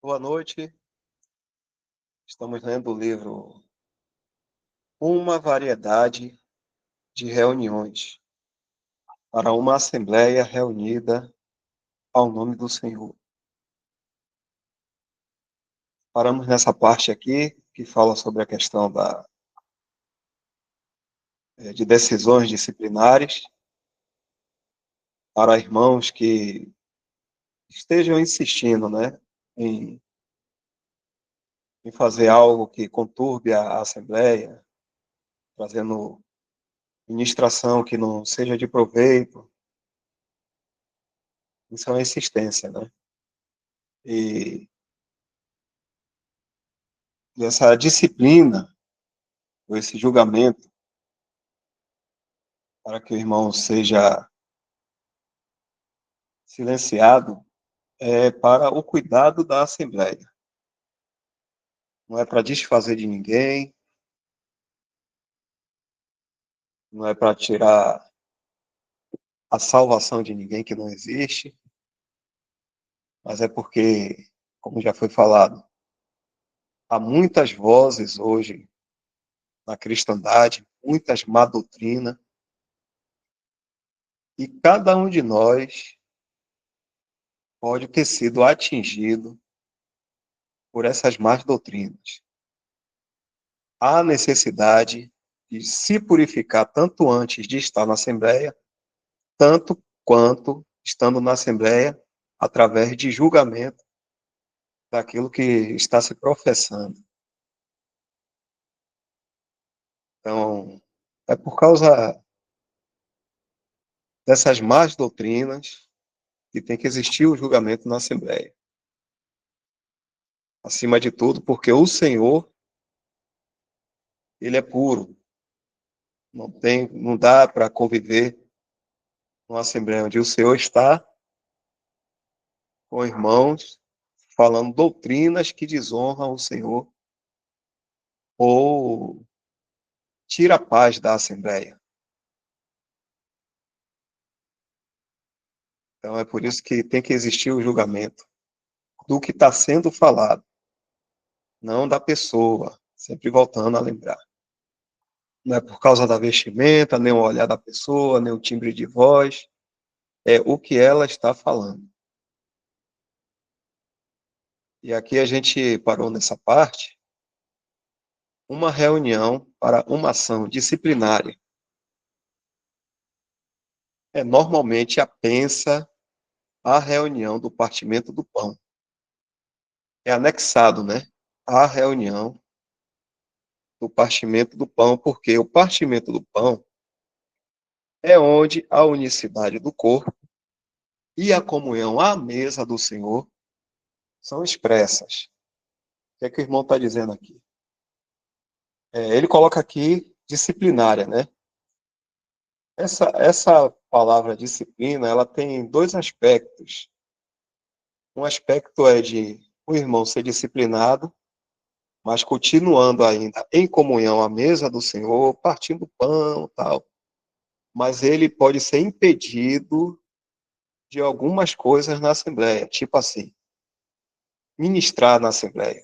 Boa noite. Estamos lendo o livro Uma Variedade de Reuniões para uma Assembleia Reunida ao Nome do Senhor. Paramos nessa parte aqui que fala sobre a questão de decisões disciplinares para irmãos que estejam insistindo, em, em fazer algo que conturbe a Assembleia, trazendo ministração que não seja de proveito. Isso é uma insistência, E essa disciplina, ou esse julgamento, para que o irmão seja silenciado, é para o cuidado da Assembleia. Não é para desfazer de ninguém, não é para tirar a salvação de ninguém que não existe, mas é porque, como já foi falado, há muitas vozes hoje na cristandade, muitas má doutrina, e cada um de nós pode ter sido atingido por essas más doutrinas. Há necessidade de se purificar tanto antes de estar na Assembleia, tanto quanto estando na Assembleia, através de julgamento daquilo que está se professando. Então, é por causa dessas más doutrinas que tem que existir o julgamento na Assembleia. Acima de tudo, porque o Senhor, ele é puro. Não dá para conviver numa Assembleia onde o Senhor está com irmãos falando doutrinas que desonram o Senhor ou tira a paz da Assembleia. Então, é por isso que tem que existir o julgamento do que está sendo falado, não da pessoa, sempre voltando a lembrar. Não é por causa da vestimenta, nem o olhar da pessoa, nem o timbre de voz, é o que ela está falando. E aqui a gente parou nessa parte, uma reunião para uma ação disciplinária. É normalmente apensa à reunião do partimento do pão. É anexado, à reunião do partimento do pão, porque o partimento do pão é onde a unicidade do corpo e a comunhão à mesa do Senhor são expressas. O que é que o irmão está dizendo aqui? Ele coloca aqui disciplinária, Essa palavra disciplina, ela tem dois aspectos. Um aspecto é de o irmão ser disciplinado, mas continuando ainda em comunhão à mesa do Senhor, partindo pão, tal. Mas ele pode ser impedido de algumas coisas na Assembleia, tipo assim, ministrar na Assembleia.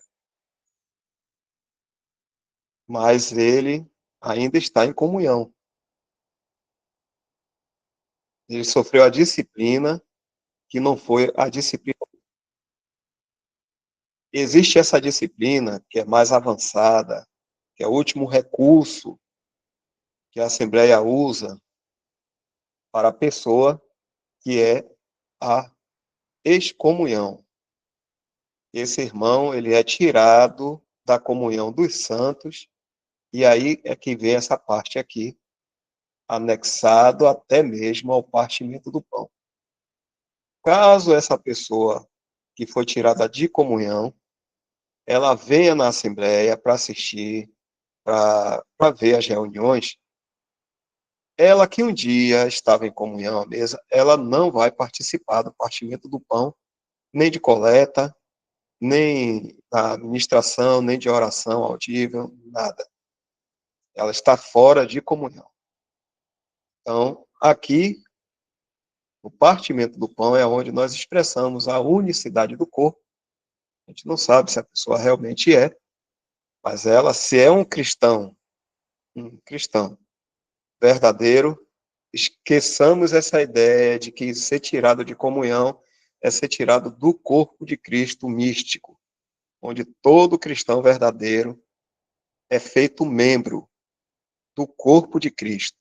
Mas ele ainda está em comunhão. Ele sofreu a disciplina que não foi a disciplina. Existe essa disciplina que é mais avançada, que é o último recurso que a Assembleia usa para a pessoa, que é a excomunhão. Esse irmão, ele é tirado da comunhão dos santos, e aí é que vem essa parte aqui, anexado até mesmo ao partimento do pão. Caso essa pessoa que foi tirada de comunhão, ela venha na Assembleia para assistir, para ver as reuniões, ela que um dia estava em comunhão à mesa, ela não vai participar do partimento do pão, nem de coleta, nem da ministração, nem de oração audível, nada. Ela está fora de comunhão. Então, aqui, o partimento do pão é onde nós expressamos a unicidade do corpo A gente não sabe se a pessoa realmente é, mas ela, se é um cristão verdadeiro, esqueçamos essa ideia de que ser tirado de comunhão é ser tirado do corpo de Cristo místico, onde todo cristão verdadeiro é feito membro do corpo de Cristo.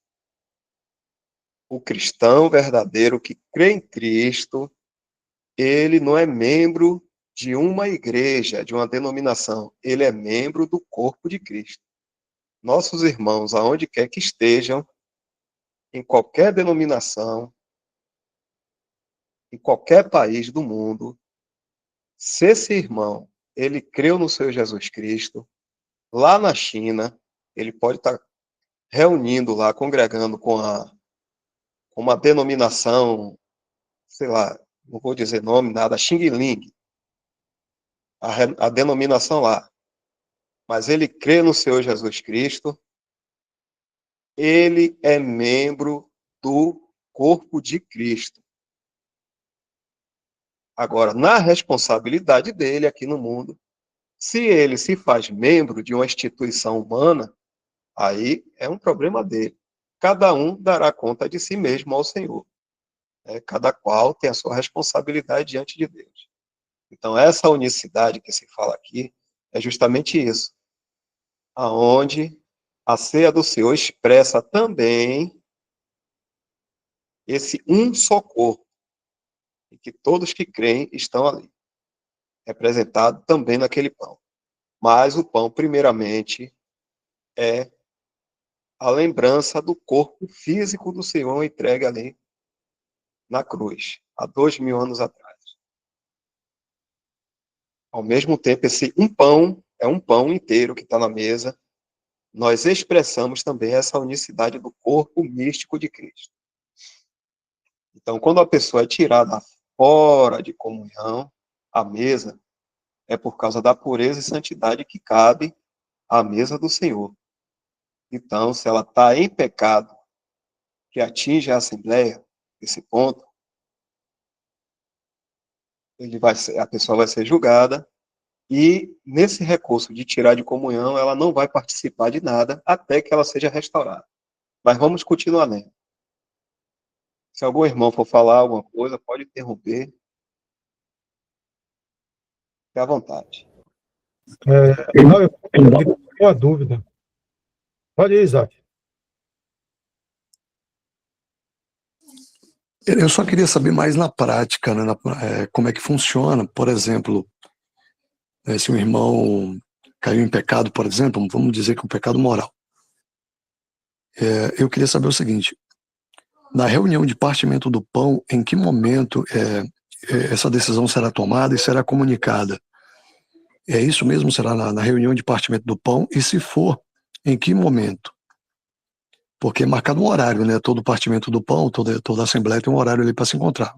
O cristão verdadeiro que crê em Cristo, ele não é membro de uma igreja, de uma denominação, ele é membro do corpo de Cristo. Nossos irmãos, aonde quer que estejam, em qualquer denominação, em qualquer país do mundo, se esse irmão, ele creu no Senhor Jesus Cristo, lá na China, ele pode estar reunindo lá, congregando com uma denominação, sei lá, não vou dizer nome, nada, Xing Ling, a denominação lá. Mas ele crê no Senhor Jesus Cristo, ele é membro do corpo de Cristo. Agora, na responsabilidade dele aqui no mundo, se ele se faz membro de uma instituição humana, aí é um problema dele. Cada um dará conta de si mesmo ao Senhor. Cada qual tem a sua responsabilidade diante de Deus. Então, essa unicidade que se fala aqui é justamente isso, aonde a ceia do Senhor expressa também esse um só corpo, e que todos que creem estão ali, representado também naquele pão. Mas o pão, primeiramente, é a lembrança do corpo físico do Senhor entregue ali na cruz, há 2000 anos atrás. Ao mesmo tempo, esse um pão é um pão inteiro que está na mesa. Nós expressamos também essa unicidade do corpo místico de Cristo. Então, quando a pessoa é tirada fora de comunhão, a mesa, é por causa da pureza e santidade que cabe à mesa do Senhor. Então, se ela está em pecado, que atinge a Assembleia, esse ponto, a pessoa vai ser julgada, e nesse recurso de tirar de comunhão, ela não vai participar de nada até que ela seja restaurada. Mas vamos continuar lendo. Se algum irmão for falar alguma coisa, pode interromper. Fique à vontade. Não, eu tenho uma dúvida. Pode ir, Isaac. Eu só queria saber mais na prática, né, como é que funciona. Por exemplo, se um irmão caiu em pecado, por exemplo, vamos dizer que é um pecado moral. Eu queria saber o seguinte: na reunião de partimento do pão, em que momento essa decisão será tomada e será comunicada? É isso mesmo? Será na reunião de partimento do pão? E se for, em que momento? Porque é marcado um horário, né? Todo partimento do pão, toda assembleia tem um horário ali para se encontrar.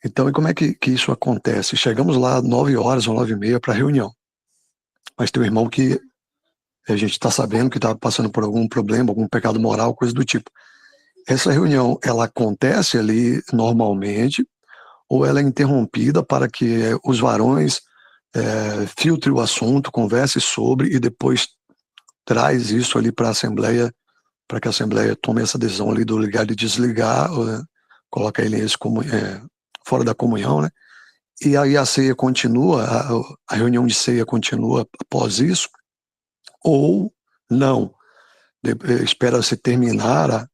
Então, e como é que isso acontece? Chegamos lá 9 horas ou 9h30 para a reunião. Mas tem um irmão que a gente está sabendo que está passando por algum problema, algum pecado moral, coisa do tipo. Essa reunião, ela acontece ali normalmente ou ela é interrompida para que os varões filtrem o assunto, conversem sobre e depois traz isso ali para a Assembleia, para que a Assembleia tome essa decisão ali do ligar e desligar, coloca eles fora da comunhão, né? E aí a ceia continua, a reunião de ceia continua após isso, ou não, espera-se terminar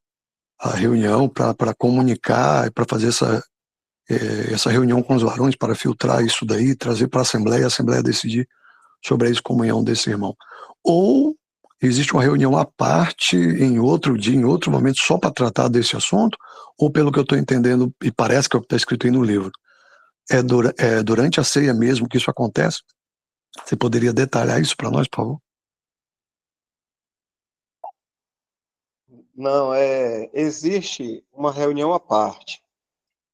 a reunião para comunicar, para fazer essa reunião com os varões, para filtrar isso daí, trazer para a Assembleia decidir sobre a excomunhão desse irmão. Ou existe uma reunião à parte, em outro dia, em outro momento, só para tratar desse assunto, ou pelo que eu estou entendendo, e parece que é o que está escrito aí no livro, durante a ceia mesmo que isso acontece? Você poderia detalhar isso para nós, por favor? Não, existe uma reunião à parte.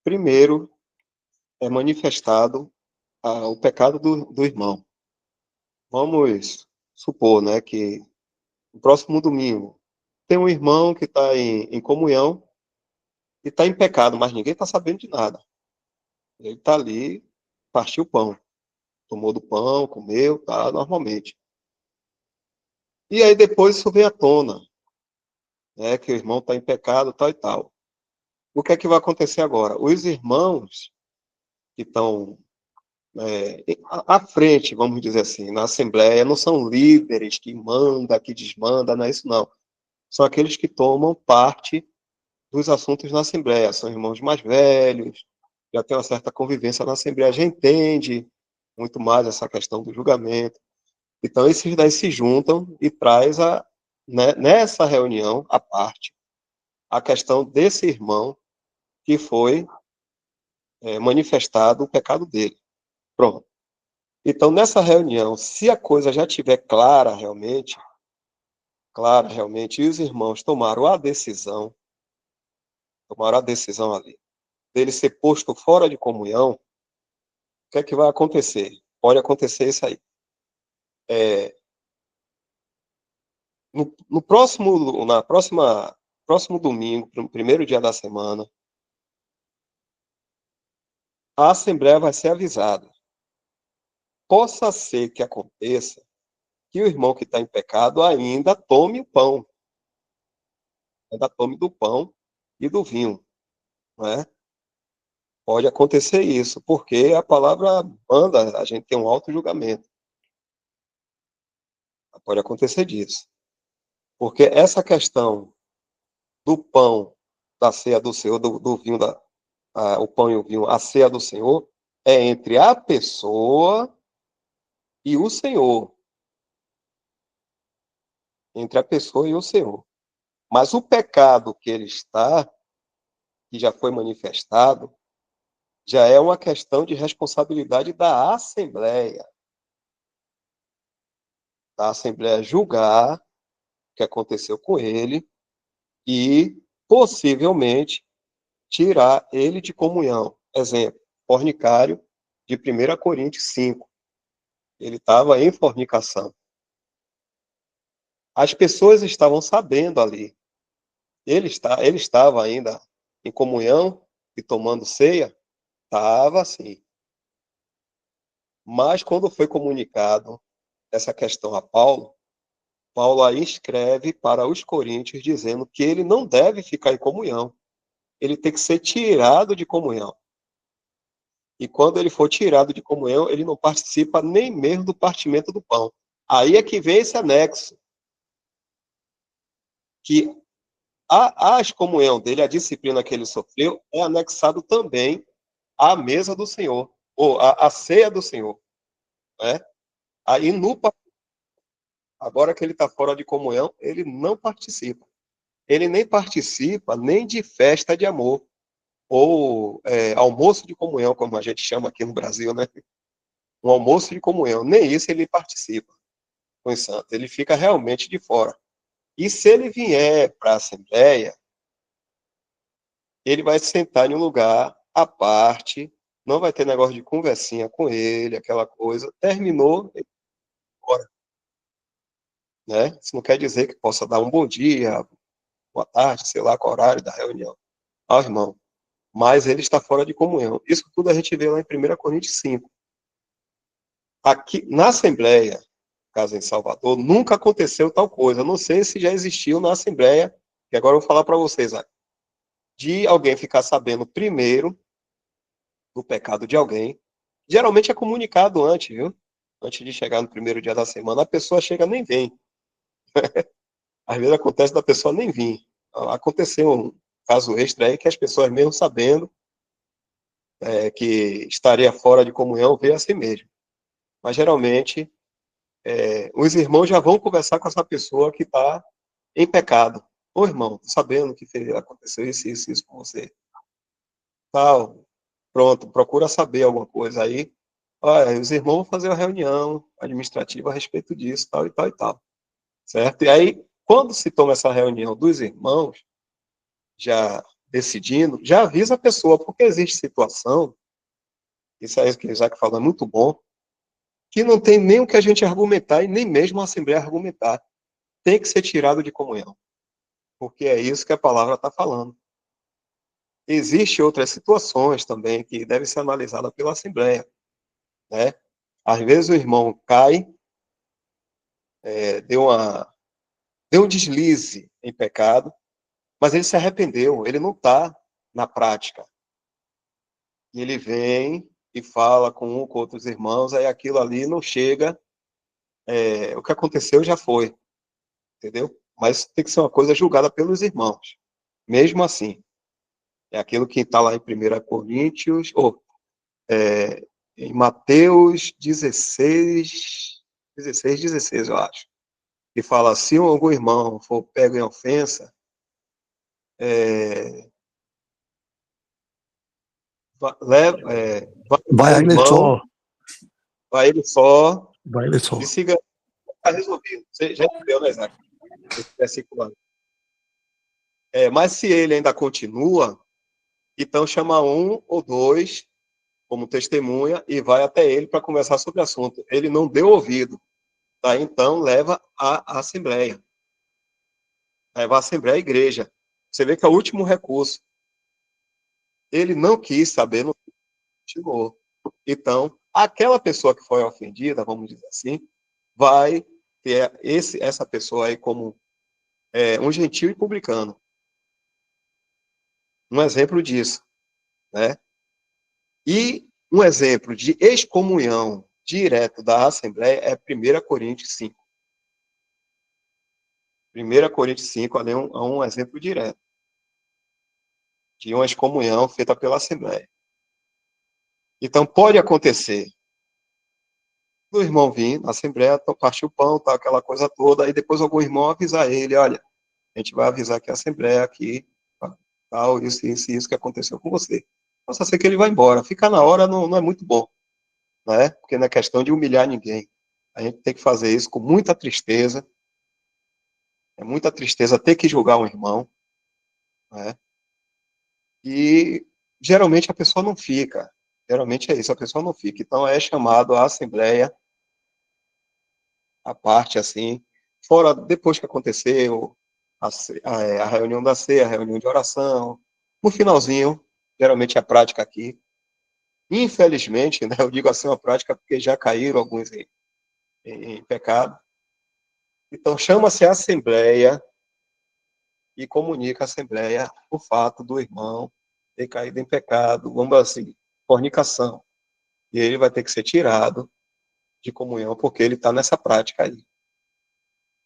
Primeiro, é manifestado o pecado do irmão. Vamos supor, né, que no próximo domingo tem um irmão que está em comunhão e está em pecado, mas ninguém está sabendo de nada. Ele está ali, partiu o pão. tomou do pão, comeu, tá, normalmente. E aí depois isso vem à tona, né, que o irmão está em pecado, tal e tal. O que é que vai acontecer agora? Os irmãos que estão à frente, vamos dizer assim, na Assembleia, não são líderes que manda, que desmanda, não é isso não. São aqueles que tomam parte dos assuntos na Assembleia, são irmãos mais velhos, já tem uma certa convivência na Assembleia, já entende muito mais essa questão do julgamento. Então, esses daí se juntam e traz nessa reunião, à parte, a questão desse irmão que foi manifestado o pecado dele. Pronto. Então, nessa reunião, se a coisa já estiver clara realmente, e os irmãos tomaram a decisão ali, dele ser posto fora de comunhão, o que é que vai acontecer? Pode acontecer isso aí. No próximo domingo, no primeiro dia da semana, a Assembleia vai ser avisada. Possa ser que aconteça que o irmão que está em pecado ainda tome o pão, ainda tome do pão e do vinho, não é? Pode acontecer isso, porque a palavra manda a gente ter um auto-julgamento. Pode acontecer disso. Porque essa questão do pão, da ceia do Senhor, do vinho, o pão e o vinho, a ceia do Senhor, é entre a pessoa e o Senhor. Entre a pessoa e o Senhor. Mas o pecado que ele está, que já foi manifestado, já é uma questão de responsabilidade da Assembleia. Da Assembleia julgar o que aconteceu com ele e, possivelmente, tirar ele de comunhão. Exemplo, fornicário de 1 Coríntios 5. Ele estava em fornicação. As pessoas estavam sabendo ali. Ele estava ainda em comunhão e tomando ceia? Estava, sim. Mas quando foi comunicado essa questão a Paulo, Paulo aí escreve para os coríntios dizendo que ele não deve ficar em comunhão. Ele tem que ser tirado de comunhão. E quando ele for tirado de comunhão, ele não participa nem mesmo do partimento do pão. Aí é que vem esse anexo. Que a excomunhão dele, a disciplina que ele sofreu, é anexado também à mesa do Senhor, ou à ceia do Senhor. Né? Aí, agora que ele está fora de comunhão, ele não participa. Ele nem participa nem de festa de amor, ou almoço de comunhão, como a gente chama aqui no Brasil, né? Um almoço de comunhão, nem isso ele participa com os santos, ele fica realmente de fora. E se ele vier para a Assembleia, ele vai sentar em um lugar à parte, não vai ter negócio de conversinha com ele, aquela coisa, terminou, ele vai embora. Né? Isso não quer dizer que possa dar um bom dia, boa tarde, sei lá, qual horário da reunião ao irmão. Mas ele está fora de comunhão. Isso tudo a gente vê lá em 1 Coríntios 5. Aqui, na Assembleia, caso em Salvador, nunca aconteceu tal coisa. Eu não sei se já existiu na Assembleia, que agora eu vou falar para vocês, de alguém ficar sabendo primeiro do pecado de alguém. Geralmente é comunicado antes, viu? Antes de chegar no primeiro dia da semana, a pessoa chega nem vem. Às vezes acontece da pessoa nem vir. Aconteceu um caso extra aí que as pessoas mesmo sabendo que estaria fora de comunhão, veio a si mesmo. Mas geralmente os irmãos já vão conversar com essa pessoa que está em pecado. Ô irmão, sabendo que aconteceu isso com você. Tal, pronto, procura saber alguma coisa aí. Olha, os irmãos vão fazer uma reunião administrativa a respeito disso, tal e tal e tal. Certo? E aí, quando se toma essa reunião dos irmãos, já decidindo, já avisa a pessoa, porque existe situação, isso aí que o Isaac falou é muito bom, que não tem nem o que a gente argumentar e nem mesmo a Assembleia argumentar. Tem que ser tirado de comunhão. Porque é isso que a palavra está falando. Existem outras situações também que devem ser analisadas pela Assembleia. Né? Às vezes o irmão cai, deu um deslize em pecado, mas ele se arrependeu, ele não está na prática. E ele vem e fala com outros irmãos, aí aquilo ali não chega, o que aconteceu já foi, entendeu? Mas tem que ser uma coisa julgada pelos irmãos, mesmo assim. É aquilo que está lá em 1 Coríntios, em Mateus 16, 16, eu acho. E fala, se algum irmão for pego em ofensa, Vai ele só. Vai ele só. Vai ele só. E siga, está resolvido. Você já entendeu, né, Isaac? Esse versículo. Mas se ele ainda continua, então chama um ou dois como testemunha e vai até ele para conversar sobre o assunto. Ele não deu ouvido. Tá? Então leva à Assembleia. Leva à Assembleia à igreja. Você vê que é o último recurso. Ele não quis saber, não continuou. Então, aquela pessoa que foi ofendida, vamos dizer assim, vai ter essa pessoa aí como um gentil e publicano. Um exemplo disso, né? E um exemplo de excomunhão direto da Assembleia é 1 Coríntios 5. 1 Coríntios 5 ali é um exemplo direto de uma excomunhão feita pela Assembleia. Então, pode acontecer do irmão vir na Assembleia, partir o pão, tá, aquela coisa toda, aí depois algum irmão avisar ele, olha, a gente vai avisar que a Assembleia aqui, tal, isso que aconteceu com você. Possa ser que ele vá embora. Ficar na hora não é muito bom, né? Porque não é questão de humilhar ninguém. A gente tem que fazer isso com muita tristeza. É muita tristeza ter que julgar um irmão, né? E geralmente a pessoa não fica. Geralmente é isso, a pessoa não fica. Então é chamado a Assembleia, a parte assim, fora depois que aconteceu a reunião da ceia, a reunião de oração, no finalzinho, geralmente é a prática aqui. Infelizmente, né, eu digo assim uma prática porque já caíram alguns em pecado. Então chama-se a Assembleia e comunica a Assembleia o fato do irmão ter caído em pecado, vamos assim, fornicação. E ele vai ter que ser tirado de comunhão porque ele está nessa prática aí.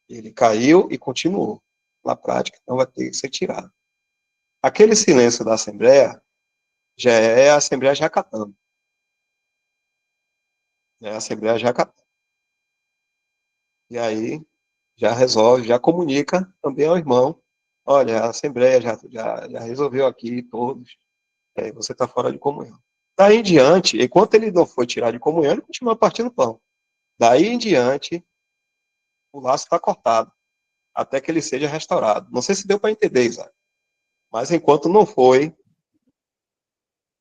Ele caiu e continuou na prática, então vai ter que ser tirado. Aquele silêncio da Assembleia já é a Assembleia jacatando. É a Assembleia jacatando. E aí já resolve, já comunica também ao irmão, olha, a Assembleia já resolveu aqui todos, você está fora de comunhão. Daí em diante, enquanto ele não foi tirado de comunhão, ele continua partindo pão. Daí em diante, o laço está cortado, até que ele seja restaurado. Não sei se deu para entender, Isaac. Mas enquanto não foi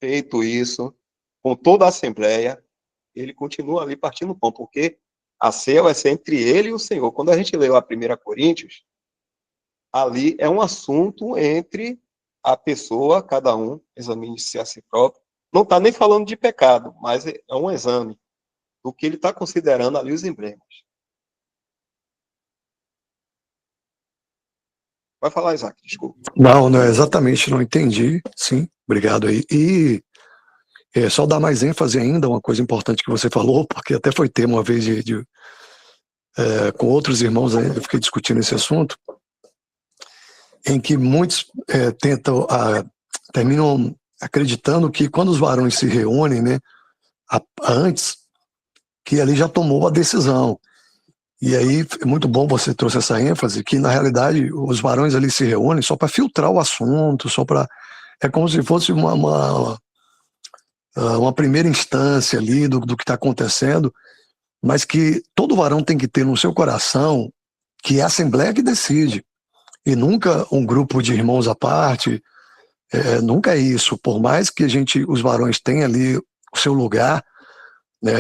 feito isso, com toda a Assembleia, ele continua ali partindo pão, porque a ceia vai ser entre ele e o Senhor. Quando a gente leu a 1 Coríntios, ali é um assunto entre a pessoa, cada um examine-se a si próprio. Não está nem falando de pecado, mas é um exame do que ele está considerando ali os emblemas. Vai falar, Isaac, desculpa. Não, exatamente, não entendi. Sim, obrigado aí. E só dar mais ênfase ainda, uma coisa importante que você falou, porque até foi tema uma vez com outros irmãos, eu fiquei discutindo esse assunto, em que muitos terminam acreditando que quando os varões se reúnem, né, antes, que ali já tomou a decisão. E aí é muito bom você trouxe essa ênfase, que na realidade os varões ali se reúnem só para filtrar o assunto, é como se fosse uma primeira instância ali do que está acontecendo, mas que todo varão tem que ter no seu coração que é a Assembleia que decide, e nunca um grupo de irmãos à parte, nunca é isso. Por mais que os varões tenham ali o seu lugar, né,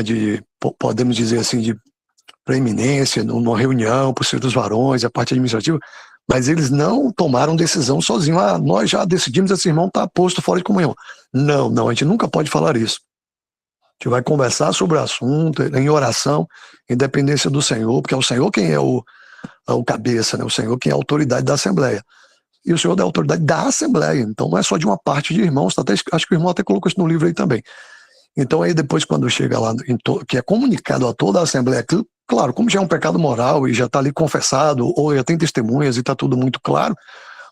podemos dizer assim, de preeminência, numa reunião, por ser dos varões, a parte administrativa, mas eles não tomaram decisão sozinhos. Nós já decidimos, esse irmão está posto fora de comunhão. Não, a gente nunca pode falar isso. gente vai conversar sobre o assunto, em oração, em dependência do Senhor, porque é o Senhor quem é o cabeça, né? O Senhor quem é a autoridade da Assembleia. E o Senhor é a autoridade da Assembleia, então não é só de uma parte de irmãos, acho que o irmão até colocou isso no livro aí também. Então aí depois quando chega lá, que é comunicado a toda a Assembleia, claro, como já é um pecado moral e já está ali confessado, ou já tem testemunhas e está tudo muito claro,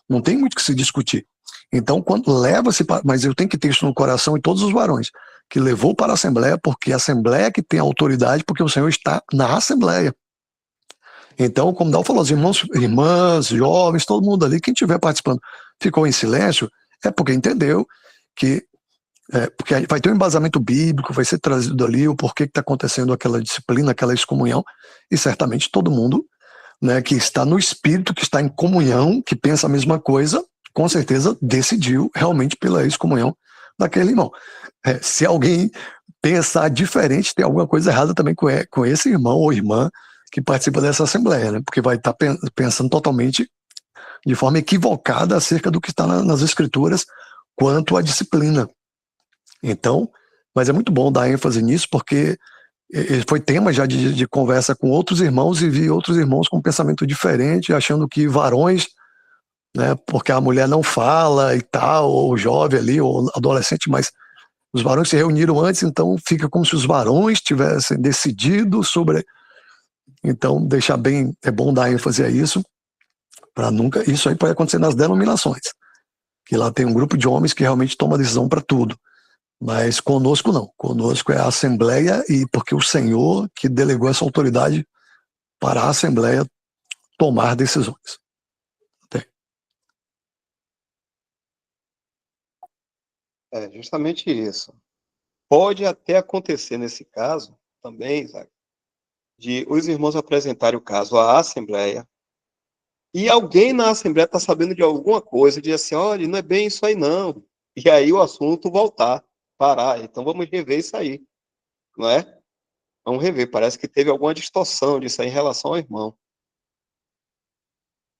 não tem muito o que se discutir. Então, quando leva-se, mas eu tenho que ter isso no coração e todos os varões, que levou para a Assembleia, porque a Assembleia que tem autoridade, porque o Senhor está na Assembleia. Então, como Dal falou, os irmãos, irmãs, jovens, todo mundo ali, quem estiver participando, ficou em silêncio, é porque entendeu que porque vai ter um embasamento bíblico, vai ser trazido ali o porquê que está acontecendo aquela disciplina, aquela excomunhão, e certamente todo mundo, né, que está no espírito, que está em comunhão, que pensa a mesma coisa, com certeza decidiu realmente pela excomunhão daquele irmão. Se alguém pensar diferente, tem alguma coisa errada também com esse irmão ou irmã que participa dessa assembleia, né, porque vai estar pensando totalmente de forma equivocada acerca do que está nas escrituras quanto à disciplina. Então, mas é muito bom dar ênfase nisso, porque foi tema já de conversa com outros irmãos e vi outros irmãos com um pensamento diferente, achando que varões, né, porque a mulher não fala e tal, ou jovem ali, ou adolescente, mas os varões se reuniram antes, então fica como se os varões tivessem decidido sobre. Então, deixar bem, é bom dar ênfase a isso, para nunca. Isso aí pode acontecer nas denominações, que lá tem um grupo de homens que realmente toma decisão para tudo. Mas conosco não. Conosco é a Assembleia, e porque o Senhor que delegou essa autoridade para a Assembleia tomar decisões. É justamente isso. Pode até acontecer nesse caso também, Isaac, de os irmãos apresentarem o caso à Assembleia e alguém na Assembleia está sabendo de alguma coisa, diz assim, olha, não é bem isso aí não. E aí o assunto voltar, parar. Então vamos rever isso aí, não é? Vamos rever. Parece que teve alguma distorção disso aí em relação ao irmão.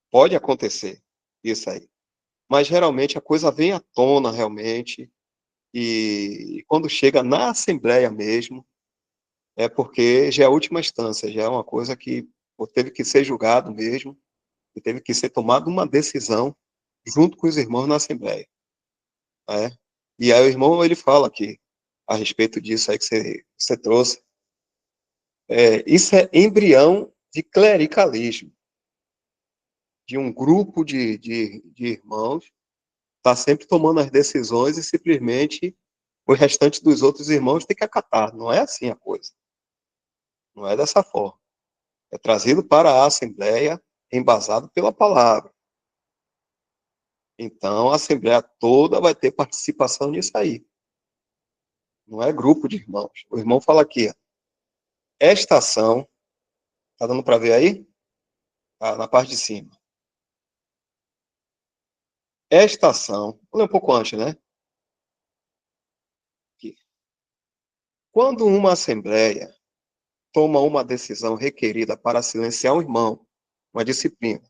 Pode acontecer isso aí. Mas geralmente a coisa vem à tona realmente e quando chega na Assembleia mesmo, é porque já é a última instância, já é uma coisa que teve que ser julgado mesmo, e teve que ser tomada uma decisão junto com os irmãos na Assembleia. Né? E aí o irmão, ele fala aqui, a respeito disso aí que você trouxe, isso é embrião de clericalismo, de um grupo de irmãos está sempre tomando as decisões e simplesmente o restante dos outros irmãos tem que acatar. Não é assim a coisa. Não é dessa forma. É trazido para a Assembleia embasado pela palavra. Então, a Assembleia toda vai ter participação nisso aí. Não é grupo de irmãos. O irmão fala aqui, ó, esta ação, tá dando para ver aí? Tá na parte de cima. Esta ação, vou ler um pouco antes, né? Aqui. Quando uma Assembleia toma uma decisão requerida para silenciar um irmão, uma disciplina,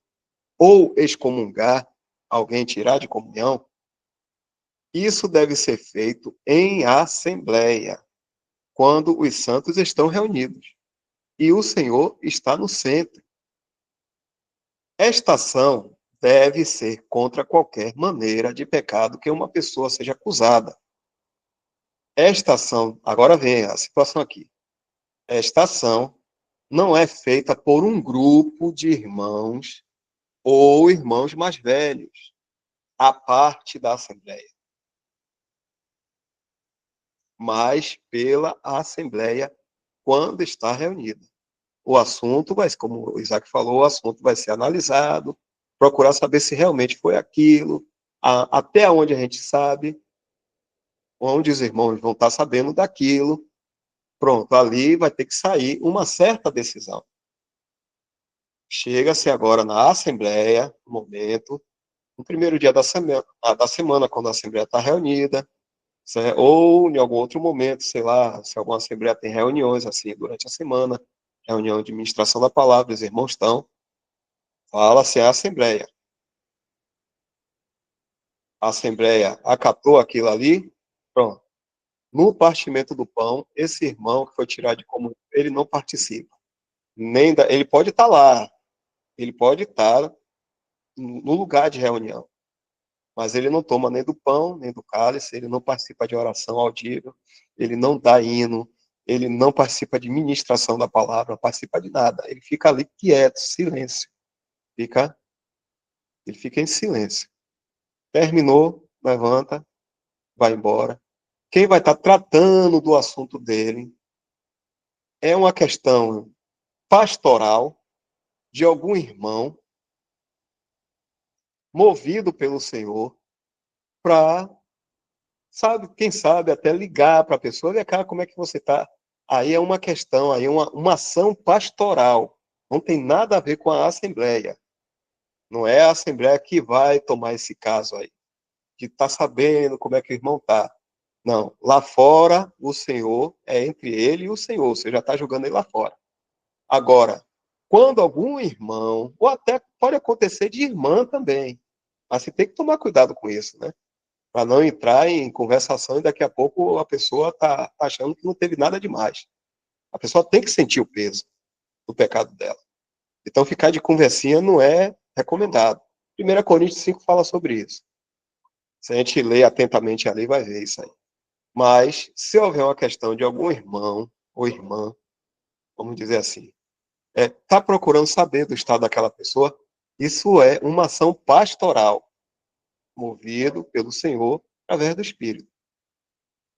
ou excomungar, alguém tirar de comunhão, isso deve ser feito em assembleia, quando os santos estão reunidos e o Senhor está no centro. Esta ação deve ser contra qualquer maneira de pecado que uma pessoa seja acusada. Esta ação, agora vem a situação aqui. Esta ação não é feita por um grupo de irmãos ou irmãos mais velhos, à parte da Assembleia, mas pela Assembleia quando está reunida. O assunto vai, como o Isaac falou, o assunto vai ser analisado, procurar saber se realmente foi aquilo, até onde a gente sabe, onde os irmãos vão estar sabendo daquilo. Pronto, ali vai ter que sair uma certa decisão. Chega-se agora na Assembleia, no momento, no primeiro dia da semana, quando a Assembleia está reunida, ou em algum outro momento, sei lá, se alguma Assembleia tem reuniões assim durante a semana, reunião de ministração da palavra, os irmãos estão, fala-se a Assembleia. A Assembleia acatou aquilo ali, pronto. no partimento do pão, esse irmão que foi tirado de comunhão, ele não participa. Ele pode estar lá, ele pode estar no lugar de reunião, mas ele não toma nem do pão, nem do cálice, ele não participa de oração audível, ele não dá hino, ele não participa de ministração da palavra, não participa de nada. Ele fica ali quieto, silêncio. Ele fica em silêncio. Terminou, levanta, vai embora. Quem vai estar tratando do assunto dele é uma questão pastoral de algum irmão movido pelo Senhor para, sabe, quem sabe até ligar para a pessoa, vem cá, como é que você está? Aí é uma questão, aí é uma ação pastoral. Não tem nada a ver com a Assembleia. Não é a Assembleia que vai tomar esse caso aí, de estar sabendo como é que o irmão está. Não, lá fora, o Senhor é entre ele e o Senhor, você já está julgando ele lá fora. Agora, quando algum irmão, ou até pode acontecer de irmã também, mas você tem que tomar cuidado com isso, né? Para não entrar em conversação e daqui a pouco a pessoa está achando que não teve nada demais. A pessoa tem que sentir o peso do pecado dela. Então, ficar de conversinha não é recomendado. 1 Coríntios 5 fala sobre isso. Se a gente ler atentamente ali, vai ver isso aí. Mas, se houver uma questão de algum irmão ou irmã, vamos dizer assim, está procurando saber do estado daquela pessoa, isso é uma ação pastoral, movido pelo Senhor através do Espírito.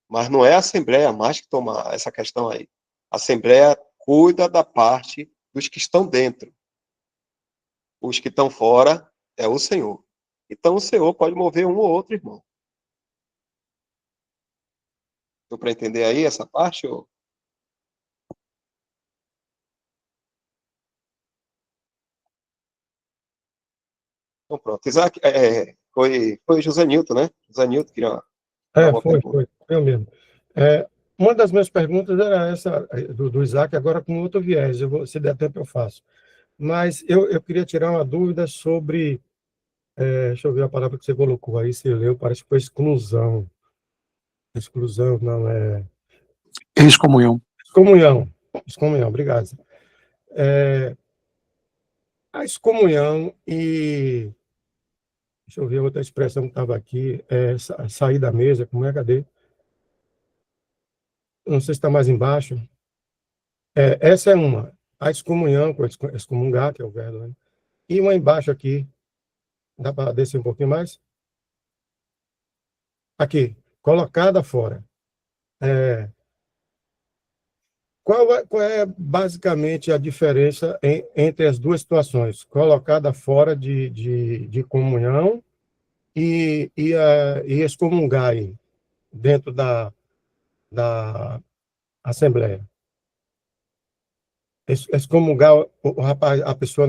Mas não é a Assembleia mais que toma essa questão aí. A Assembleia cuida da parte dos que estão dentro. Os que estão fora é o Senhor. Então, o Senhor pode mover um ou outro irmão. Deu para entender aí essa parte? Ou... Então, pronto. Isaac, foi José Nilton, né? José Nilton queria dar uma pergunta. Foi, eu mesmo. Uma das minhas perguntas era essa, do Isaac, agora com outro viés, se der tempo eu faço. Mas eu queria tirar uma dúvida sobre, deixa eu ver a palavra que você colocou aí, você leu, parece que foi exclusão. Exclusão, não é... Excomunhão. Excomunhão, obrigado. A excomunhão e... Deixa eu ver outra expressão que estava aqui, sair da mesa, como é, cadê? Não sei se está mais embaixo. Essa é uma. A excomunhão, excomungar, que é o verbo, né? E uma embaixo aqui. Dá para descer um pouquinho mais? Aqui, colocada fora. Qual é basicamente a diferença entre as duas situações? Colocada fora de comunhão e excomungar aí, dentro da Assembleia. Excomungar, o rapaz, a pessoa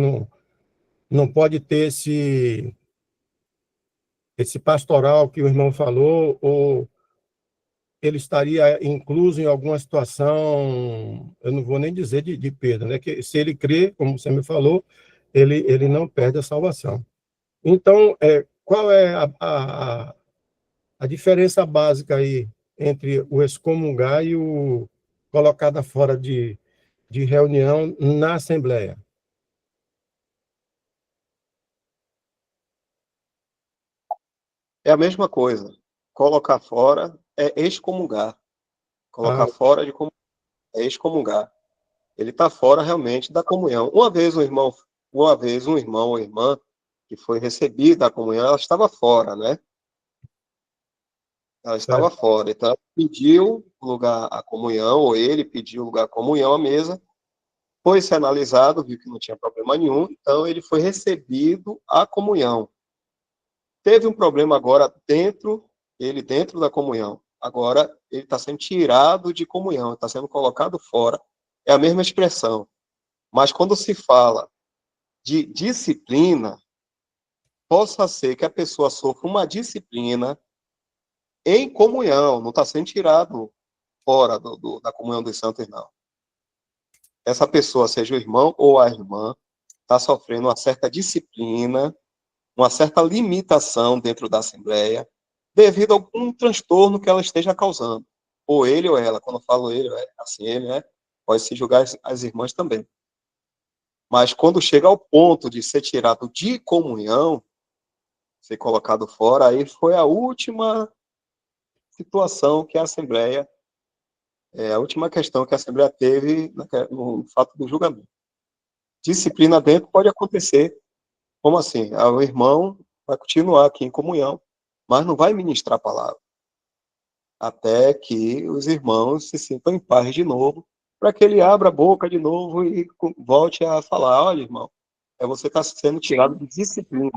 não pode ter esse pastoral que o irmão falou, ou ele estaria incluso em alguma situação, eu não vou nem dizer de perda, né? Que se ele crê, como você me falou, ele não perde a salvação. Então, qual é a diferença básica aí entre o excomungar e o colocada fora de reunião na Assembleia? É a mesma coisa. Colocar fora é excomungar. Colocar fora de comunhão é excomungar. Ele está fora realmente da comunhão. Uma vez um irmão ou irmã que foi recebido da comunhão, ela estava fora, né? Ela estava fora. Então, ela pediu lugar à comunhão, ou ele pediu lugar à comunhão à mesa, foi-se analisado, viu que não tinha problema nenhum, então ele foi recebido à comunhão. Teve um problema agora dentro da comunhão. Agora ele está sendo tirado de comunhão, está sendo colocado fora. É a mesma expressão. Mas quando se fala de disciplina, possa ser que a pessoa sofra uma disciplina em comunhão, não está sendo tirado fora da comunhão dos santos, não. Essa pessoa, seja o irmão ou a irmã, está sofrendo uma certa disciplina, uma certa limitação dentro da Assembleia, devido a algum transtorno que ela esteja causando. ou ele ou ela. Quando eu falo ele, assim, ele, né? Pode se julgar as irmãs também. Mas quando chega ao ponto de ser tirado de comunhão, ser colocado fora, aí foi a última situação que a Assembleia, a última questão que a Assembleia teve no fato do julgamento. Disciplina dentro pode acontecer. Como assim? O irmão vai continuar aqui em comunhão, mas não vai ministrar a palavra. Até que os irmãos se sintam em paz de novo, para que ele abra a boca de novo e volte a falar: olha, irmão, você está sendo tirado de disciplina.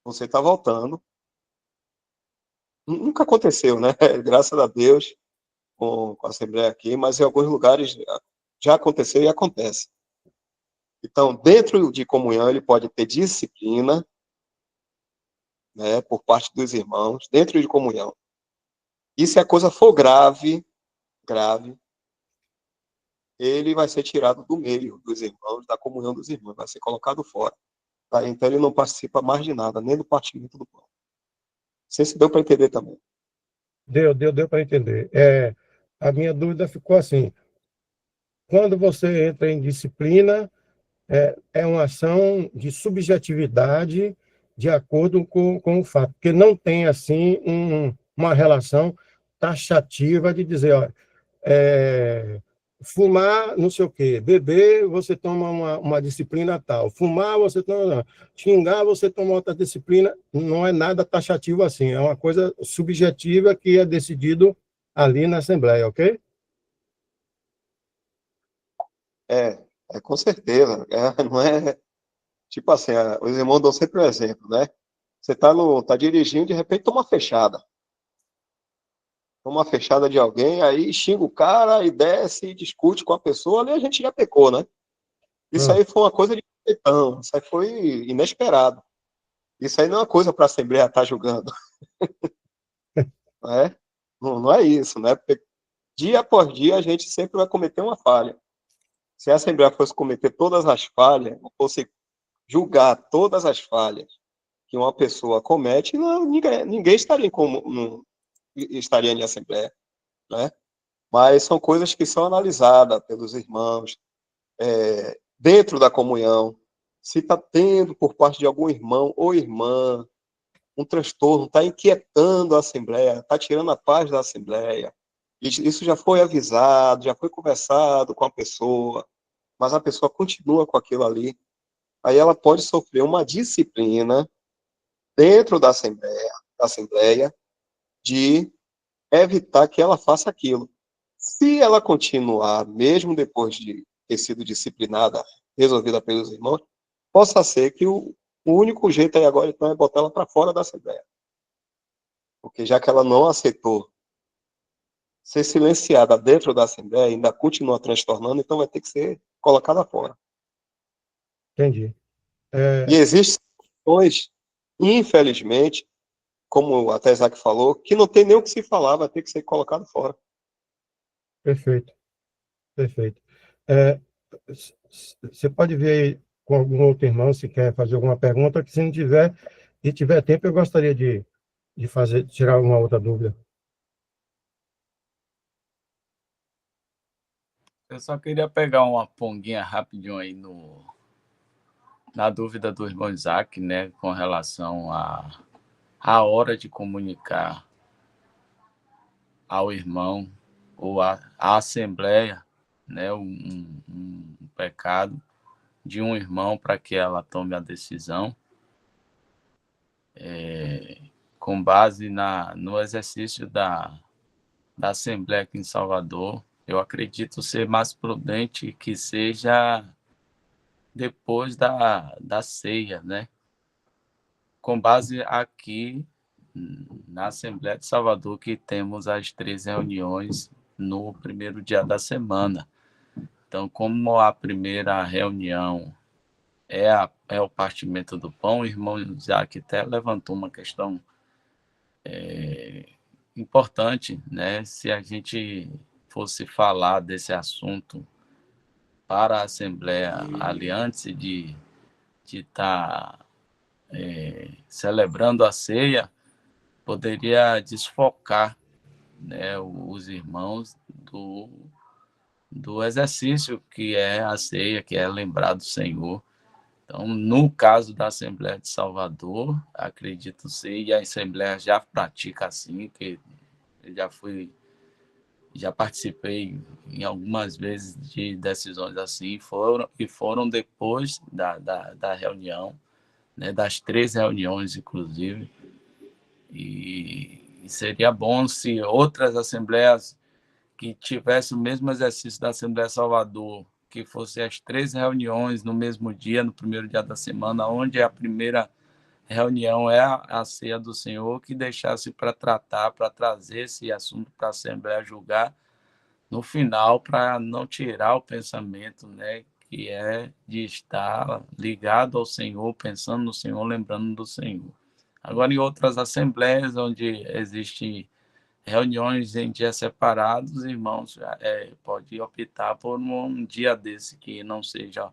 Você está voltando. Nunca aconteceu, né? Graças a Deus, com a Assembleia aqui, mas em alguns lugares já aconteceu e acontece. Então, dentro de comunhão, ele pode ter disciplina, né, por parte dos irmãos, dentro de comunhão. E se a coisa for grave, ele vai ser tirado do meio dos irmãos, da comunhão dos irmãos, vai ser colocado fora. Tá? Então, ele não participa mais de nada, nem do partimento do pão. Não sei se deu para entender também. Deu para entender. A minha dúvida ficou assim: quando você entra em disciplina, é uma ação de subjetividade de acordo com o fato, porque não tem, assim, uma relação taxativa de dizer, olha, fumar, não sei o quê, beber, você toma uma disciplina tal, fumar, você toma, xingar, você toma outra disciplina, não é nada taxativo assim, é uma coisa subjetiva que é decidido ali na Assembleia, ok? Com certeza. Não é tipo assim, os irmãos dão sempre um exemplo, né? Você tá dirigindo, de repente toma uma fechada de alguém, aí xinga o cara e desce e discute com a pessoa, ali a gente já pecou, né? Isso aí foi uma coisa de peitão, isso aí foi inesperado. Isso aí não é uma coisa para a Assembleia estar julgando, não é? Não é isso, né? Porque dia após dia a gente sempre vai cometer uma falha. Se a Assembleia fosse cometer todas as falhas, fosse julgar todas as falhas que uma pessoa comete, ninguém estaria em Assembleia, né? Mas são coisas que são analisadas pelos irmãos, dentro da comunhão. Se está tendo, por parte de algum irmão ou irmã, um transtorno, está inquietando a Assembleia, está tirando a paz da Assembleia, isso já foi avisado, já foi conversado com a pessoa, mas a pessoa continua com aquilo ali, aí ela pode sofrer uma disciplina dentro da Assembleia de evitar que ela faça aquilo. Se ela continuar, mesmo depois de ter sido disciplinada, resolvida pelos irmãos, possa ser que o único jeito aí agora então é botar ela para fora da Assembleia. Porque já que ela não aceitou ser silenciada dentro da Assembleia, ainda continua transtornando, então vai ter que ser colocada fora. Entendi. E existem situações, infelizmente, como até Isaac falou, que não tem nem o que se falar, vai ter que ser colocado fora. Perfeito, perfeito. Você pode ver aí com algum outro irmão se quer fazer alguma pergunta, que se não tiver, e tiver tempo, eu gostaria de tirar uma outra dúvida. Eu só queria pegar uma ponguinha rapidinho aí na dúvida do irmão Isaac, né, com relação à hora de comunicar ao irmão ou à assembleia, né, um pecado de um irmão para que ela tome a decisão, com base no exercício da Assembleia aqui em Salvador. Eu acredito ser mais prudente que seja depois da ceia, né? Com base aqui na Assembleia de Salvador, que temos as 3 reuniões no primeiro dia da semana. Então, como a primeira reunião é o partimento do pão, o irmão Isaac até levantou uma questão importante, né? Se a gente fosse falar desse assunto para a Assembleia ali antes de estar celebrando a ceia, poderia desfocar né, os irmãos do exercício que é a ceia, que é lembrar do Senhor. Então, no caso da Assembleia de Salvador, acredito ser, e a Assembleia já pratica assim, que eu já participei em algumas vezes de decisões assim, foram depois da reunião, né, das 3 reuniões, inclusive, e seria bom se outras assembleias que tivessem o mesmo exercício da Assembleia Salvador, que fossem as 3 reuniões no mesmo dia, no primeiro dia da semana, onde a primeira reunião é a ceia do Senhor, que deixasse para tratar, para trazer esse assunto para a Assembleia julgar no final, para não tirar o pensamento, né, que é de estar ligado ao Senhor, pensando no Senhor, lembrando do Senhor. Agora, em outras assembleias onde existem reuniões em dias separados, irmãos, pode optar por um dia desse que não seja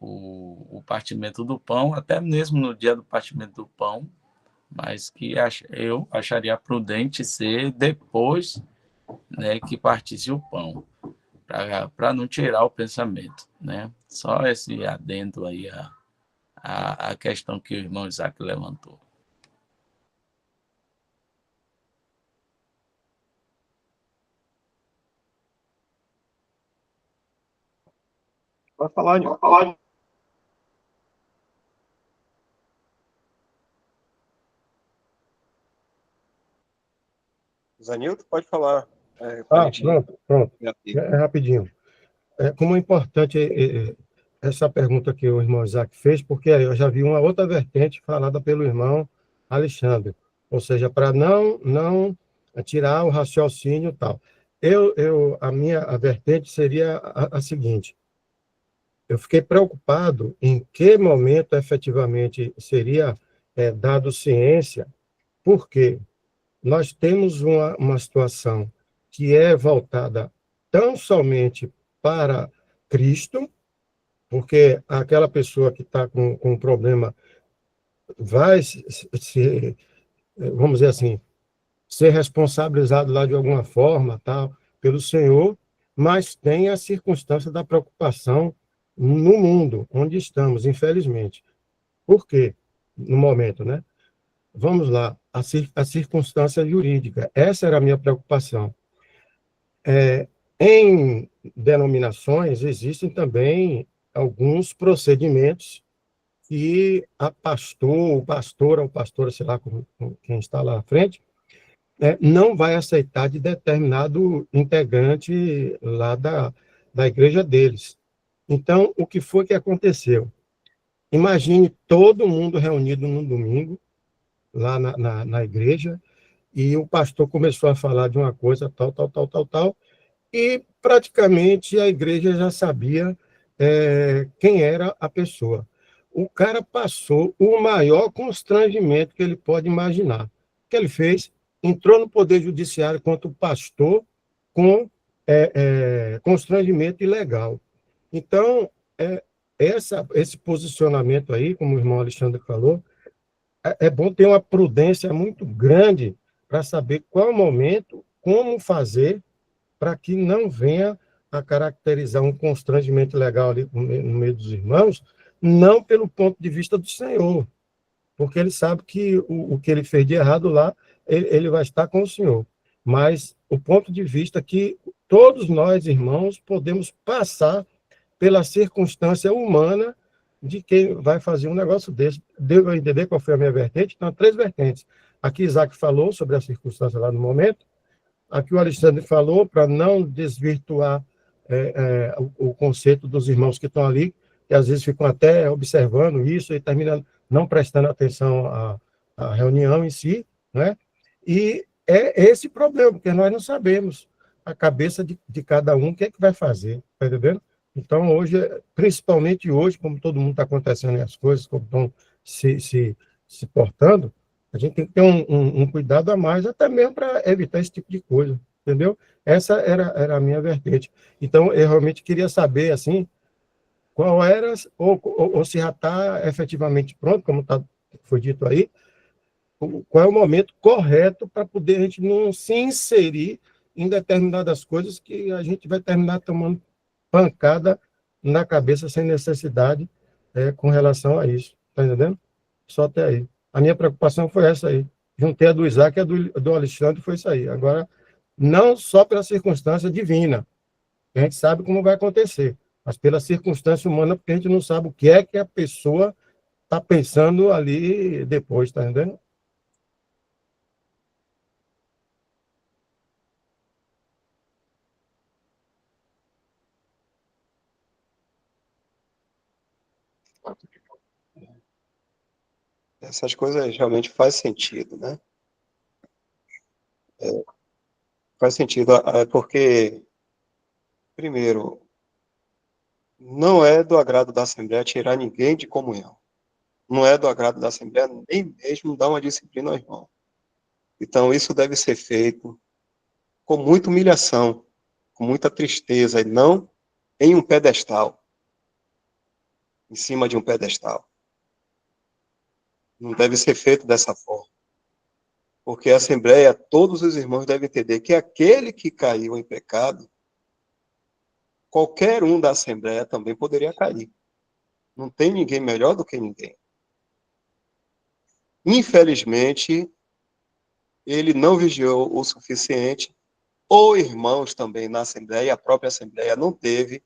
o partimento do pão, até mesmo no dia do partimento do pão, mas que eu acharia prudente ser depois, né, que partisse o pão, para não tirar o pensamento, né? Só esse adendo aí a questão que o irmão Isaac levantou. Vai falar, Nilton. Zanilton, pode falar. Pronto. Rapidinho. Como é importante essa pergunta que o irmão Isaac fez, porque eu já vi uma outra vertente falada pelo irmão Alexandre, ou seja, para não tirar o raciocínio e tal. A minha vertente seria a seguinte: eu fiquei preocupado em que momento efetivamente seria dado ciência, porque nós temos uma situação que é voltada tão somente para Cristo, porque aquela pessoa que está com um problema vai vamos dizer assim, ser responsabilizado lá de alguma forma, tal, pelo Senhor, mas tem a circunstância da preocupação no mundo onde estamos, infelizmente. Por quê? No momento, né? Vamos lá, a circunstância jurídica. Essa era a minha preocupação. Em denominações, existem também alguns procedimentos que o pastor ou pastora, sei lá quem está lá à frente, não vai aceitar de determinado integrante lá da igreja deles. Então, o que foi que aconteceu? Imagine todo mundo reunido num domingo, lá na igreja, e o pastor começou a falar de uma coisa tal, e praticamente a igreja já sabia quem era a pessoa. O cara passou o maior constrangimento que ele pode imaginar. O que ele fez? Entrou no Poder Judiciário contra o pastor com constrangimento ilegal. Então, esse posicionamento aí, como o irmão Alexandre falou, é bom ter uma prudência muito grande para saber qual momento, como fazer, para que não venha a caracterizar um constrangimento legal ali no meio dos irmãos, não pelo ponto de vista do Senhor, porque ele sabe que o que ele fez de errado lá, ele vai estar com o Senhor. Mas o ponto de vista que todos nós, irmãos, podemos passar pela circunstância humana de quem vai fazer um negócio desse. Deu a entender qual foi a minha vertente? Então, 3 vertentes. Aqui Isaac falou sobre a circunstância lá no momento, aqui o Alexandre falou, para não desvirtuar o conceito dos irmãos que estão ali, que às vezes ficam até observando isso e terminam não prestando atenção à reunião em si, né? E é esse problema, porque nós não sabemos a cabeça de cada um, o que é que vai fazer, tá entendendo? Então, hoje, principalmente hoje, como todo mundo está acontecendo as coisas, como estão se portando, a gente tem que ter um cuidado a mais, até mesmo para evitar esse tipo de coisa, entendeu? Essa era a minha vertente. Então, eu realmente queria saber, assim, qual era, ou se já está efetivamente pronto, como foi dito aí, qual é o momento correto para poder a gente não se inserir em determinadas coisas que a gente vai terminar tomando pancada na cabeça sem necessidade com relação a isso. Está entendendo? Só até aí. A minha preocupação foi essa aí. Juntei a do Isaac e a do Alexandre, foi isso aí. Agora, não só pela circunstância divina, que a gente sabe como vai acontecer, mas pela circunstância humana, porque a gente não sabe o que é que a pessoa está pensando ali depois, tá entendendo? Essas coisas realmente faz sentido, né? Faz sentido, porque, primeiro, não é do agrado da Assembleia tirar ninguém de comunhão. Não é do agrado da Assembleia nem mesmo dar uma disciplina ao irmão. Então, isso deve ser feito com muita humilhação, com muita tristeza, e não em um pedestal, em cima de um pedestal. Não deve ser feito dessa forma. Porque a Assembleia, todos os irmãos devem entender que aquele que caiu em pecado, qualquer um da Assembleia também poderia cair. Não tem ninguém melhor do que ninguém. Infelizmente, ele não vigiou o suficiente, ou irmãos também na Assembleia, a própria Assembleia não teve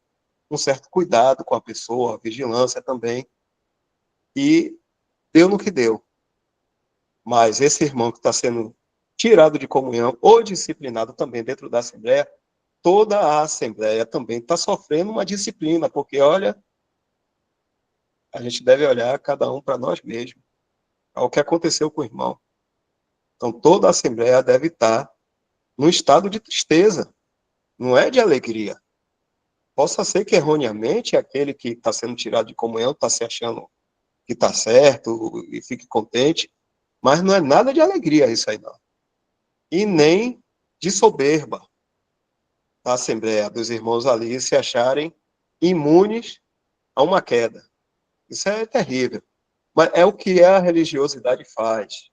um certo cuidado com a pessoa, vigilância também, e deu no que deu. Mas esse irmão que está sendo tirado de comunhão ou disciplinado também dentro da Assembleia, toda a Assembleia também está sofrendo uma disciplina, porque, olha, a gente deve olhar cada um para nós mesmos, ao que aconteceu com o irmão. Então, toda a Assembleia deve estar num estado de tristeza, não é de alegria. Possa ser que erroneamente aquele que está sendo tirado de comunhão está se achando que está certo e fique contente, mas não é nada de alegria isso aí, não. E nem de soberba da Assembleia, dos irmãos ali se acharem imunes a uma queda. Isso é terrível. Mas é o que a religiosidade faz.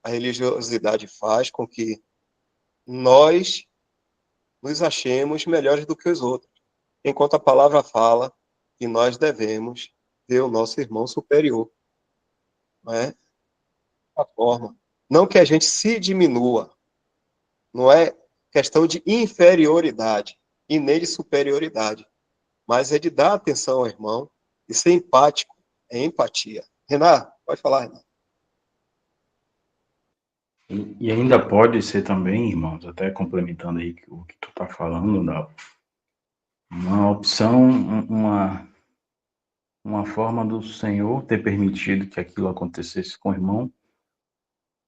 A religiosidade faz com que nós nos achemos melhores do que os outros, enquanto a palavra fala que nós devemos ver o nosso irmão superior, não é? A forma. Não que a gente se diminua, não é questão de inferioridade e nem de superioridade, mas é de dar atenção ao irmão e ser empático, é empatia. Renan, pode falar, Renan. E ainda pode ser também, irmãos, até complementando aí o que tu tá falando, uma opção, uma forma do Senhor ter permitido que aquilo acontecesse com o irmão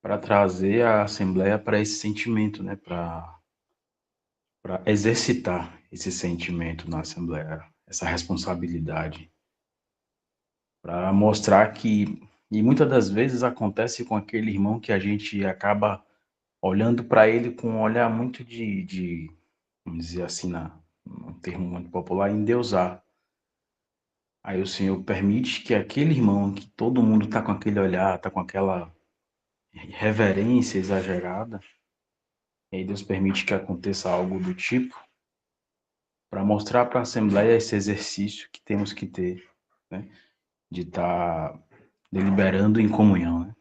para trazer a Assembleia para esse sentimento, né? Para exercitar esse sentimento na Assembleia, essa responsabilidade, para mostrar que, e muitas das vezes acontece com aquele irmão que a gente acaba olhando para ele com um olhar muito vamos dizer assim, um termo muito popular, endeusar. Aí o Senhor permite que aquele irmão, que todo mundo está com aquele olhar, está com aquela reverência exagerada, e aí Deus permite que aconteça algo do tipo, para mostrar para a Assembleia esse exercício que temos que ter, né? De estar deliberando em comunhão, né?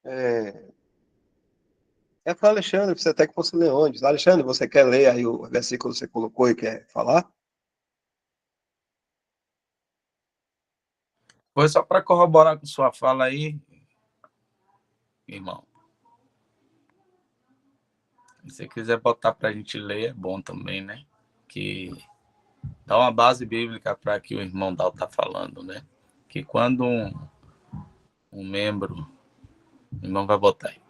É, é para Alexandre, você até que fosse ler onde. Alexandre, você quer ler aí o versículo que você colocou e quer falar? Foi só para corroborar com sua fala aí, irmão. Se você quiser botar para a gente ler, é bom também, né? Que dá uma base bíblica para que o irmão Dal está falando, né? Que quando um membro, o irmão vai botar aí.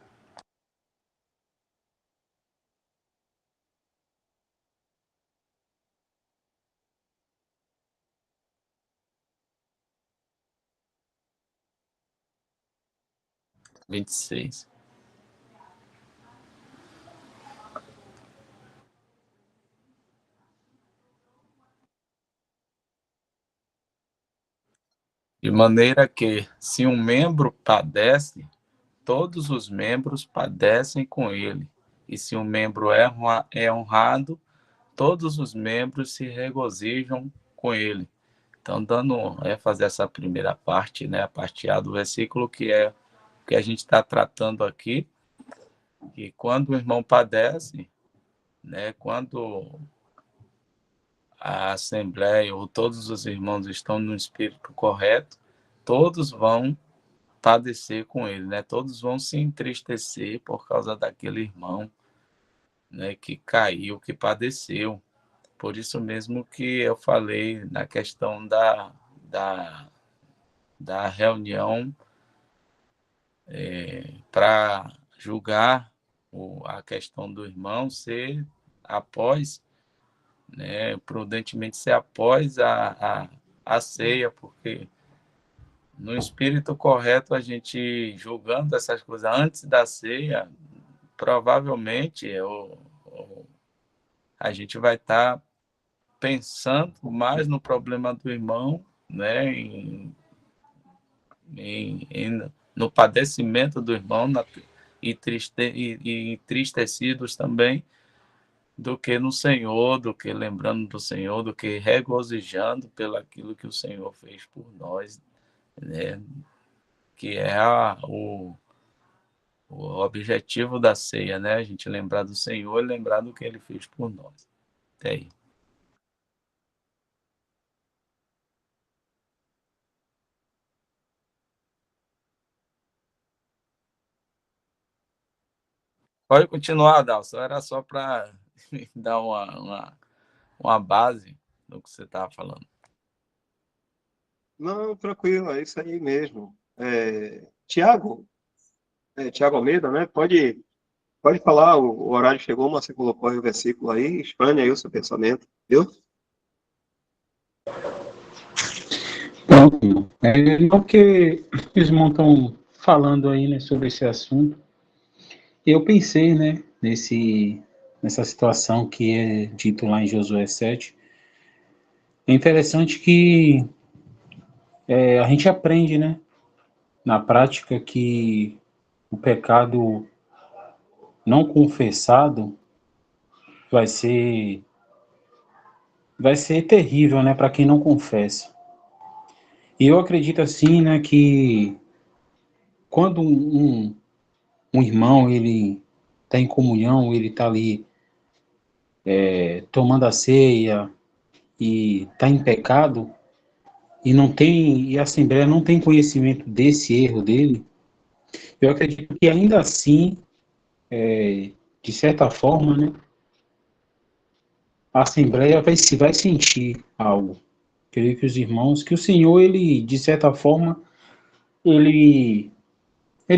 Vinte e seis. maneira que, se um membro padece, todos os membros padecem com ele. E se um membro é honrado, todos os membros se regozijam com ele. Então, dando ênfase a essa primeira parte, né, a parte A do versículo, que é o que a gente está tratando aqui, que quando o irmão padece, né, quando a Assembleia ou todos os irmãos estão no espírito correto, todos vão padecer com ele, né? Todos vão se entristecer por causa daquele irmão, né, que caiu, que padeceu. Por isso mesmo que eu falei na questão da reunião para julgar a questão do irmão ser após, né, prudentemente ser após a ceia, porque no espírito correto, a gente julgando essas coisas antes da ceia, provavelmente a gente vai estar pensando mais no problema do irmão, né, no padecimento do irmão, e entristecidos também, do que no Senhor, do que lembrando do Senhor, do que regozijando pelo aquilo que o Senhor fez por nós, né, que é o objetivo da ceia, né? A gente lembrar do Senhor e lembrar do que Ele fez por nós. Até aí. Pode continuar, Dalson. Era só para dar uma base no que você estava falando. Não, tranquilo, é isso aí mesmo. Tiago, Tiago Almeida, né? Pode falar, o horário chegou, mas você colocou aí o versículo aí, expande aí o seu pensamento, viu? Pronto. Porque eles estão falando aí, né, sobre esse assunto, eu pensei, né, nessa situação que é dito lá em Josué 7. É interessante que a gente aprende, né, na prática, que o pecado não confessado vai ser terrível, né, para quem não confessa. E eu acredito assim, né, que quando um irmão ele está em comunhão, ele está ali tomando a ceia e está em pecado e a Assembleia não tem conhecimento desse erro dele, eu acredito que ainda assim, de certa forma, né, a Assembleia vai sentir algo. Creio que os irmãos, que o Senhor, ele, de certa forma, ele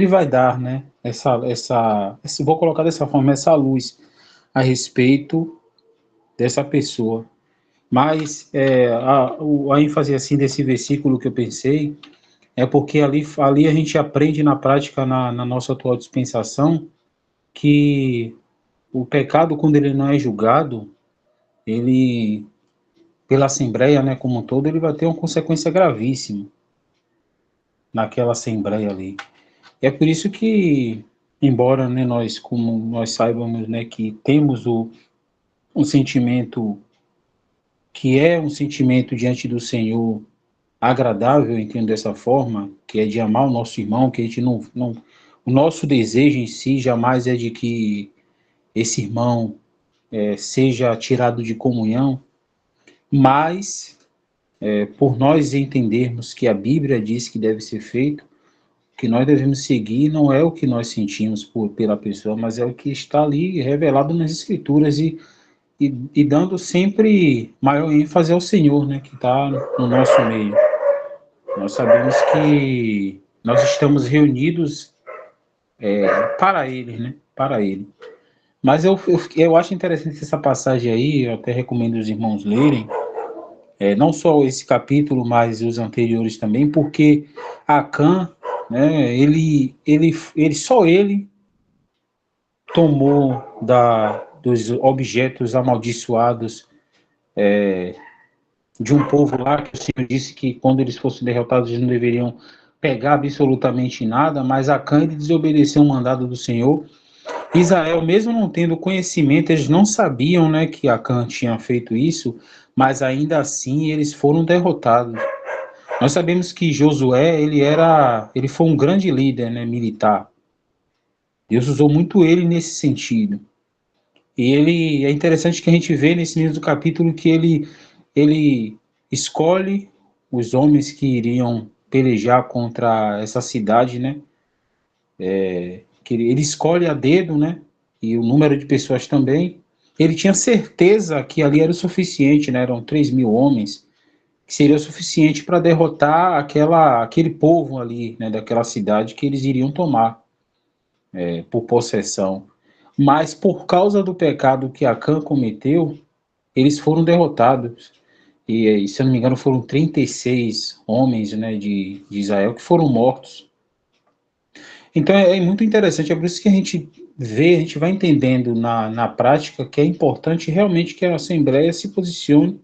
vai dar, né, vou colocar dessa forma, essa luz a respeito dessa pessoa. Mas a ênfase assim desse versículo que eu pensei é porque ali a gente aprende na prática, na nossa atual dispensação, que o pecado, quando ele não é julgado, ele, pela Assembleia, né, como um todo, ele vai ter uma consequência gravíssima naquela Assembleia ali. E é por isso que, embora, né, como nós saibamos, né, que temos um sentimento que é um sentimento diante do Senhor agradável, eu entendo dessa forma, que é de amar o nosso irmão, que a gente não o nosso desejo em si jamais é de que esse irmão seja tirado de comunhão, mas por nós entendermos que a Bíblia diz que deve ser feito, o que nós devemos seguir não é o que nós sentimos pela pessoa, mas é o que está ali revelado nas Escrituras e dando sempre maior ênfase ao Senhor, né, que está no nosso meio. Nós sabemos que nós estamos reunidos para Ele, né, para Ele. Mas eu acho interessante essa passagem aí, eu até recomendo os irmãos lerem, não só esse capítulo, mas os anteriores também, porque Acã, né, só ele tomou dos objetos amaldiçoados de um povo lá, que o Senhor disse que quando eles fossem derrotados, eles não deveriam pegar absolutamente nada, mas Acã ele desobedeceu o mandado do Senhor. Israel, mesmo não tendo conhecimento, eles não sabiam, né, que Acã tinha feito isso, mas ainda assim eles foram derrotados. Nós sabemos que Josué, ele foi um grande líder, né, militar. Deus usou muito ele nesse sentido. E ele é interessante que a gente vê nesse mesmo capítulo que ele escolhe os homens que iriam pelejar contra essa cidade, né? Que ele escolhe a dedo, né? E o número de pessoas também. Ele tinha certeza que ali era o suficiente, né? Eram 3.000 homens, que seria o suficiente para derrotar aquele povo ali, né? Daquela cidade que eles iriam tomar por possessão. Mas por causa do pecado que Acã cometeu, eles foram derrotados. E, se eu não me engano, foram 36 homens, né, de Israel que foram mortos. Então é muito interessante, é por isso que a gente vê, a gente vai entendendo na prática que é importante realmente que a Assembleia se posicione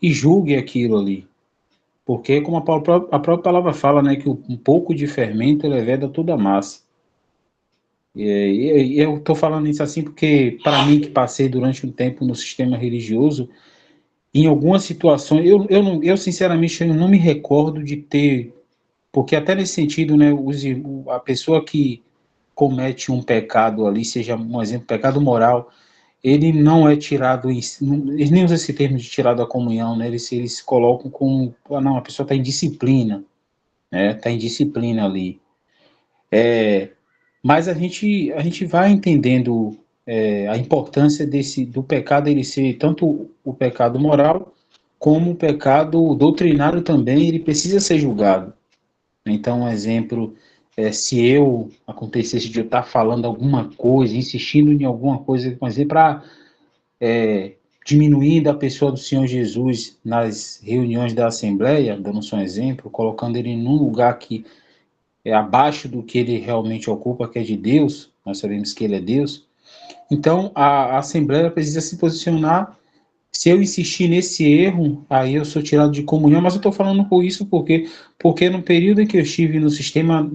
e julgue aquilo ali. Porque, como a própria palavra fala, né, que um pouco de fermento leveda toda a massa. E eu estou falando isso assim porque, para mim, que passei durante um tempo no sistema religioso, em algumas situações, eu sinceramente eu não me recordo de ter, porque até nesse sentido, né, a pessoa que comete um pecado ali, seja um exemplo, pecado moral, ele não é tirado, eles nem usam esse termo de tirado da comunhão, né, eles colocam como, não, a pessoa está em disciplina, né, está em disciplina ali. Mas a gente vai entendendo a importância do pecado ele ser tanto o pecado moral como o pecado doutrinário também, ele precisa ser julgado. Então, um exemplo, se eu acontecesse de eu estar falando alguma coisa, insistindo em alguma coisa, por exemplo, para diminuindo a pessoa do Senhor Jesus nas reuniões da Assembleia, dando só um exemplo, colocando ele num lugar que é abaixo do que ele realmente ocupa, que é de Deus, nós sabemos que ele é Deus. Então, a Assembleia precisa se posicionar. Se eu insistir nesse erro, aí eu sou tirado de comunhão, mas eu estou falando com isso porque no período em que eu estive no sistema,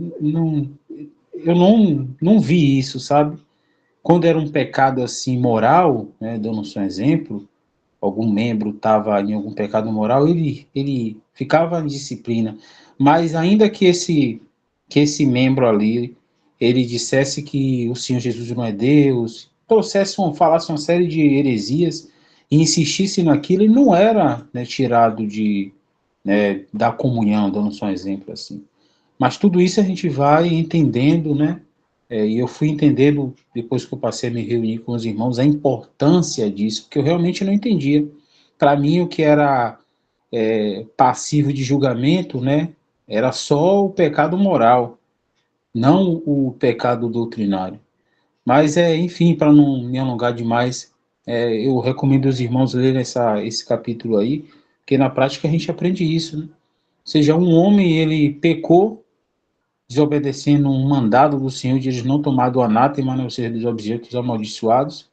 eu não vi isso, sabe? Quando era um pecado assim moral, né, dando só um exemplo, algum membro estava em algum pecado moral, ele ficava em disciplina. Mas ainda que esse membro ali, ele dissesse que o Senhor Jesus não é Deus, falasse uma série de heresias e insistisse naquilo, ele não era, né, tirado da comunhão, dando só um exemplo assim. Mas tudo isso a gente vai entendendo, né? E eu fui entendendo, depois que eu passei a me reunir com os irmãos, a importância disso, porque eu realmente não entendia. Para mim, o que era passivo de julgamento, né, era só o pecado moral, não o pecado doutrinário. Mas, enfim, para não me alongar demais, eu recomendo os irmãos lerem esse capítulo aí, porque na prática a gente aprende isso, né? Ou seja, um homem, ele pecou, desobedecendo um mandado do Senhor de eles não tomar do anátema, né, ou seja, dos objetos amaldiçoados.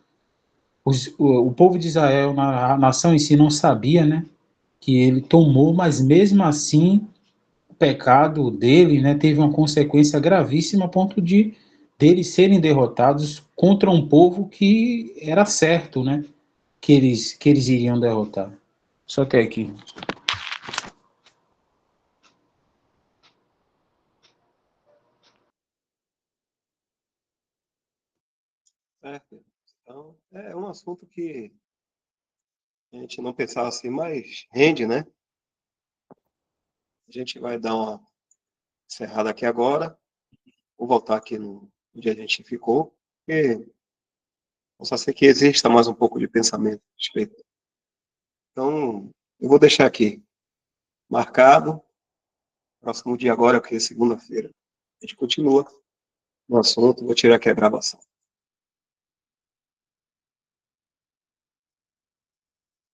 O povo de Israel, a nação em si, não sabia, né, que ele tomou, mas mesmo assim, o pecado dele, né, teve uma consequência gravíssima a ponto de deles serem derrotados contra um povo que era certo, né, que eles iriam derrotar. Só até aqui. Certo? Então, é um assunto que a gente não pensava assim, mas rende, né? A gente vai dar uma encerrada aqui agora. Vou voltar aqui no onde a gente ficou, porque possa ser que exista mais um pouco de pensamento a respeito. Então, eu vou deixar aqui marcado. Próximo dia agora, que é segunda-feira. A gente continua no assunto. Vou tirar aqui a gravação.